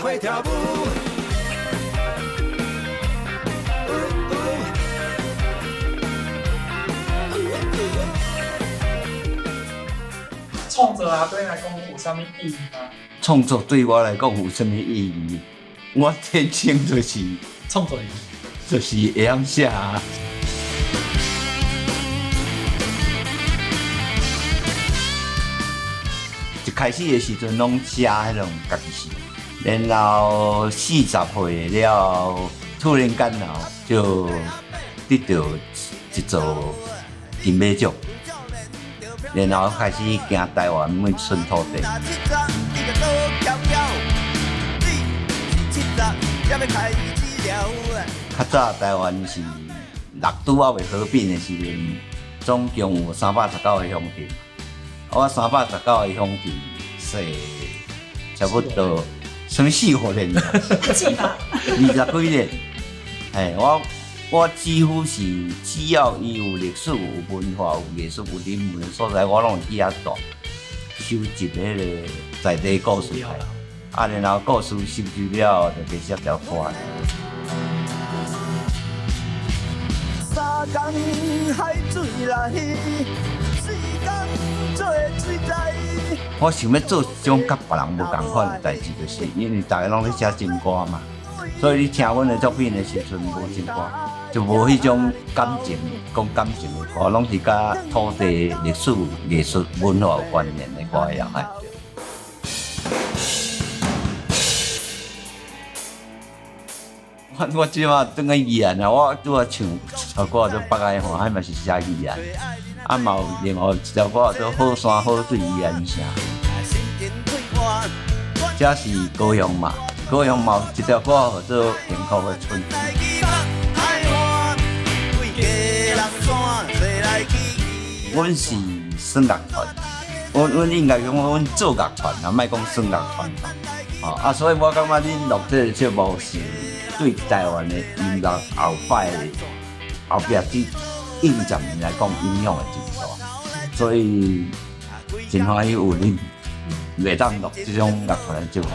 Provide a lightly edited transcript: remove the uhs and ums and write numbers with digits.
会跳舞。创作啊，对你来讲有啥物意义吗？创作对我来讲有什么意义？我天生创作就是会晓写啊。一开始的时阵拢写迄种家己诗，然后40岁了，突然间就得到一座金马奖，然后开始行台湾每寸土地。较早台湾是六都还未合并的时阵，总共有319个乡镇。我319个乡镇，说差不多什么40年啦，20几年。我几乎是只要伊有历史、有文化、有艺术、有人文的所在，我拢去遐住，收集迄个在地故事来。然后故事收集了，就开始条歌。三更海水内，四更做水灾。我想要做一种甲别人无同款的代志，就是因为大家拢咧写情歌嘛，所以你听阮的作品的时阵无情歌，就无迄种感情、讲感情的歌，拢是甲土地、历史、艺术、文化有关联的歌样哎。我即马转个语言啊，我拄啊唱一首歌叫《北海岸》，迄嘛是写语言。嘛有另外一条歌叫《好山好水语言声》，这是高雄嘛，高雄嘛有一条歌叫做《幸福的春天》。阮是算乐团，阮应该讲阮做乐团啊，莫讲算乐团。所以我感觉恁录这个节目是对台湾的音乐后壁这10年来讲影响会真大，所以真欢喜有恁袂当录这种乐团的节目。